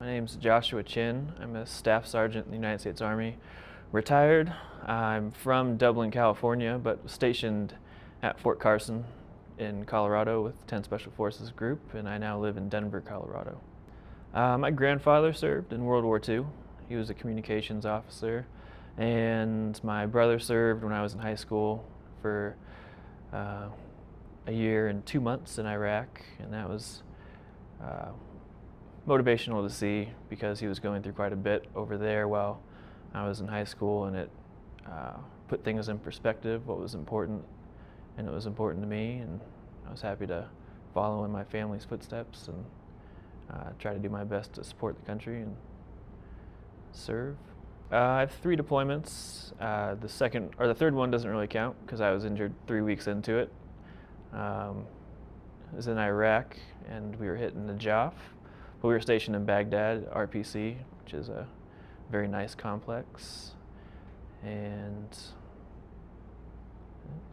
My name's Joshua Chinn. I'm a staff sergeant in the United States Army. Retired. I'm from Dublin, California, but stationed at Fort Carson in Colorado with 10 Special Forces Group, and I now live in Denver, Colorado. My grandfather served in World War II. He was a communications officer, and my brother served when I was in high school for a year and 2 months in Iraq, and that was motivational to see because he was going through quite a bit over there while I was in high school, and it put things in perspective, what was important, and it was important to me, and I was happy to follow in my family's footsteps and try to do my best to support the country and serve. I have 3 deployments. The third one doesn't really count because I was injured 3 weeks into it. It was in Iraq, and we were hit in the Najaf. But we were stationed in Baghdad, RPC, which is a very nice complex. And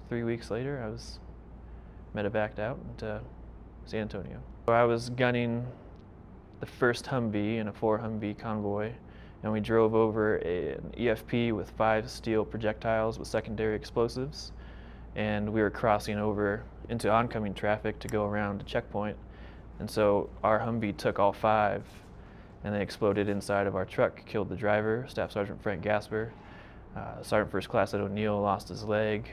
3 weeks later, I was medevaced out into San Antonio. So I was gunning the first Humvee in a 4 Humvee convoy, and we drove over an EFP with 5 steel projectiles with secondary explosives. And we were crossing over into oncoming traffic to go around a checkpoint. And so our Humvee took all 5, and they exploded inside of our truck, killed the driver, Staff Sergeant Frank Gasper. Sergeant First Class Ed O'Neill lost his leg,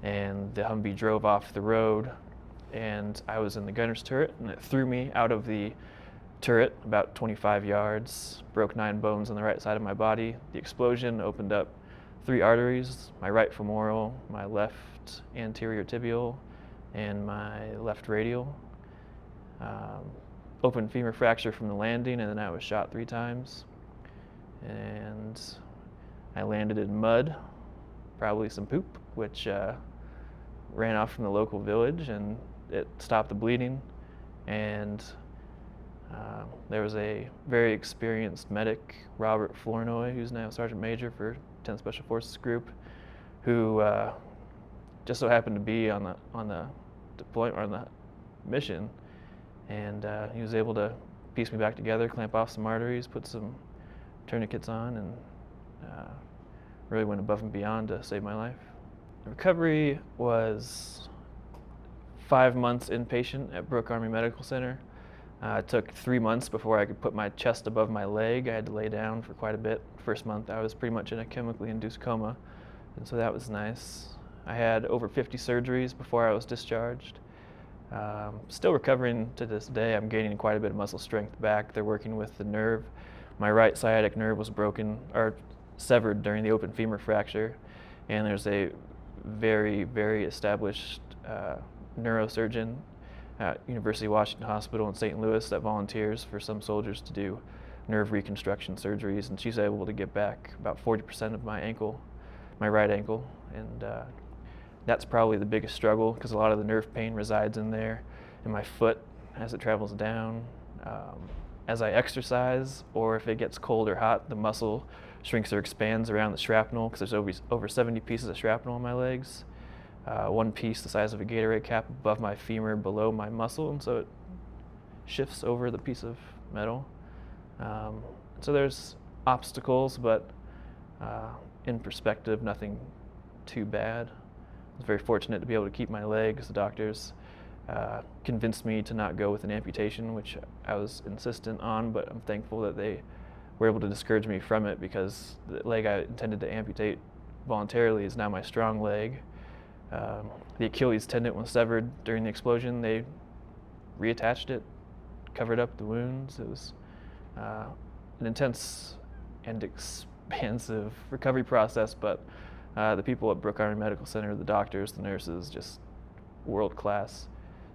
and the Humvee drove off the road, and I was in the gunner's turret, and it threw me out of the turret about 25 yards, broke 9 bones on the right side of my body. The explosion opened up 3 arteries, my right femoral, my left anterior tibial, and my left radial. Open femur fracture from the landing, and then I was shot 3 times. And I landed in mud, probably some poop, which ran off from the local village, and it stopped the bleeding. And there was a very experienced medic, Robert Flournoy, who's now Sergeant Major for 10th Special Forces Group, who just so happened to be on the deployment, or on the mission. And he was able to piece me back together, clamp off some arteries, put some tourniquets on, and really went above and beyond to save my life. The recovery was 5 months inpatient at Brooke Army Medical Center. It took 3 months before I could put my chest above my leg. I had to lay down for quite a bit. First month I was pretty much in a chemically induced coma, and so that was nice. I had over 50 surgeries before I was discharged. Still recovering to this day. I'm gaining quite a bit of muscle strength back. They're working with the nerve. My right sciatic nerve was broken or severed during the open femur fracture, and there's a very, very established neurosurgeon at University of Washington Hospital in St. Louis that volunteers for some soldiers to do nerve reconstruction surgeries, and she's able to get back about 40% of my ankle, my right ankle, and that's probably the biggest struggle because a lot of the nerve pain resides in there, in my foot as it travels down. As I exercise, or if it gets cold or hot, the muscle shrinks or expands around the shrapnel because there's over 70 pieces of shrapnel on my legs. 1 piece the size of a Gatorade cap above my femur below my muscle, and so it shifts over the piece of metal. So there's obstacles, but in perspective, nothing too bad. I was very fortunate to be able to keep my legs. The doctors convinced me to not go with an amputation, which I was insistent on, but I'm thankful that they were able to discourage me from it because the leg I intended to amputate voluntarily is now my strong leg. The Achilles tendon was severed during the explosion. They reattached it, covered up the wounds. It was an intense and expansive recovery process, but the people at Brooke Army Medical Center, the doctors, the nurses, just world class.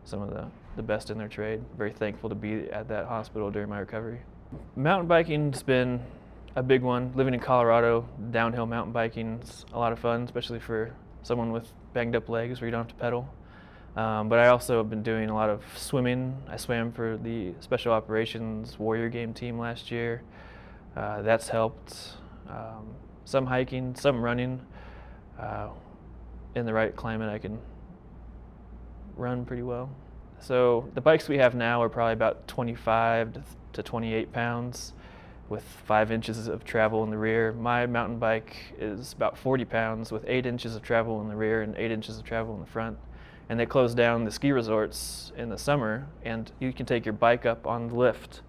Some of the best in their trade. Very thankful to be at that hospital during my recovery. Mountain biking's been a big one. Living in Colorado, downhill mountain biking's a lot of fun, especially for someone with banged up legs where you don't have to pedal. But I also have been doing a lot of swimming. I swam for the Special Operations Warrior Game team last year. That's helped. Some hiking, some running. In the right climate, I can run pretty well. So the bikes we have now are probably about 25 to to 28 pounds with 5 inches of travel in the rear. My mountain bike is about 40 pounds with 8 inches of travel in the rear and 8 inches of travel in the front. And they close down the ski resorts in the summer, and you can take your bike up on the lift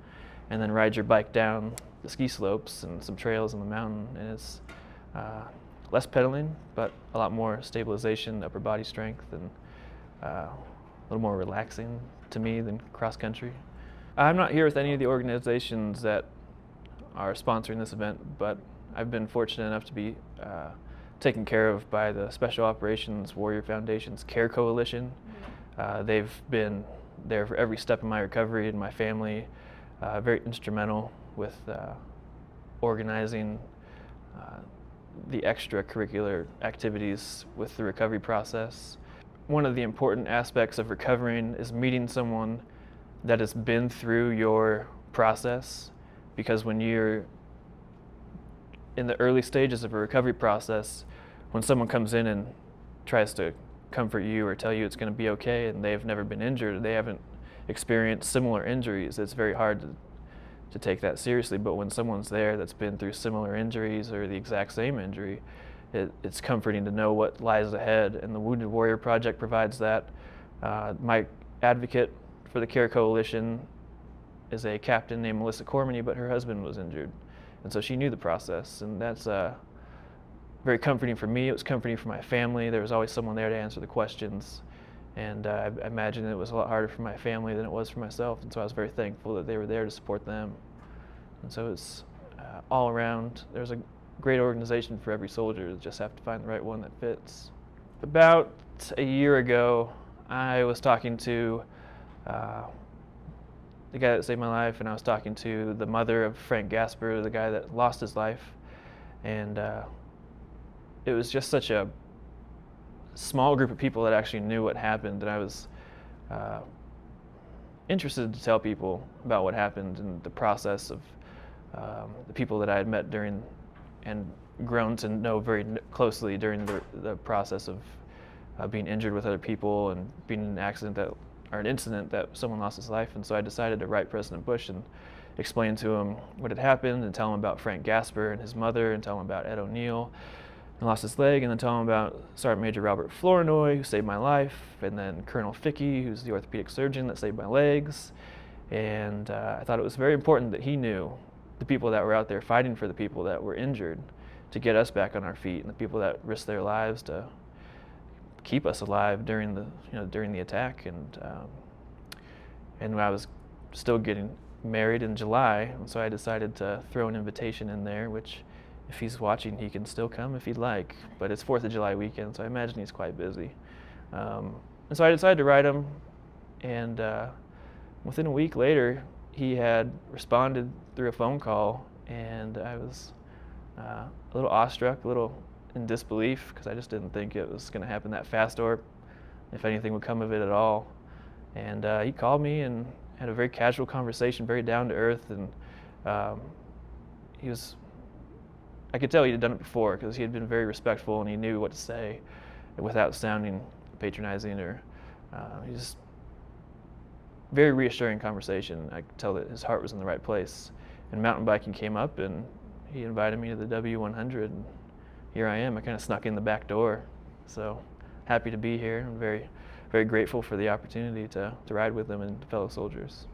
and then ride your bike down the ski slopes and some trails in the mountain. And it's less pedaling, but a lot more stabilization, upper body strength, and a little more relaxing to me than cross country. I'm not here with any of the organizations that are sponsoring this event, but I've been fortunate enough to be taken care of by the Special Operations Warrior Foundation's CARE Coalition. They've been there for every step of my recovery and my family, very instrumental with organizing the extracurricular activities with the recovery process. One of the important aspects of recovering is meeting someone that has been through your process, because when you're in the early stages of a recovery process, when someone comes in and tries to comfort you or tell you it's going to be okay and they've never been injured, they haven't experienced similar injuries, it's very hard to take that seriously. But when someone's there that's been through similar injuries or the exact same injury, it's comforting to know what lies ahead, and the Wounded Warrior Project provides that. My advocate for the CARE Coalition is a captain named Melissa Cormany, but her husband was injured, and so she knew the process, and that's very comforting for me. It was comforting for my family. There was always someone there to answer the questions, and I imagine it was a lot harder for my family than it was for myself, and so I was very thankful that they were there to support them. And so it's all around, there's a great organization for every soldier. You just have to find the right one that fits. About a year ago, I was talking to the guy that saved my life, and I was talking to the mother of Frank Gasper, the guy that lost his life, and it was just such a small group of people that actually knew what happened, and I was interested to tell people about what happened and the process of the people that I had met during and grown to know very closely during the process of being injured with other people and being in an accident that, or an incident that someone lost his life. And so I decided to write President Bush and explain to him what had happened, and tell him about Frank Gasper and his mother, and tell him about Ed O'Neill, and lost his leg, and then tell him about Sergeant Major Robert Flournoy, who saved my life, and then Colonel Fickey, who's the orthopedic surgeon that saved my legs. And I thought it was very important that he knew the people that were out there fighting for the people that were injured to get us back on our feet, and the people that risked their lives to keep us alive during the attack. And I was still getting married in July, and so I decided to throw an invitation in there, which, if he's watching, he can still come if he'd like, but it's 4th of July weekend, so I imagine he's quite busy. And so I decided to write him, and within a week later, he had responded through a phone call, and I was a little awestruck, a little in disbelief, because I just didn't think it was going to happen that fast, or if anything would come of it at all. And he called me and had a very casual conversation, very down to earth, and I could tell he had done it before, because he had been very respectful and he knew what to say without sounding patronizing, or he just very reassuring conversation. I could tell that his heart was in the right place. And mountain biking came up, and he invited me to the W100, and here I am. I kind of snuck in the back door. So happy to be here. I'm very, very grateful for the opportunity to ride with him and fellow soldiers.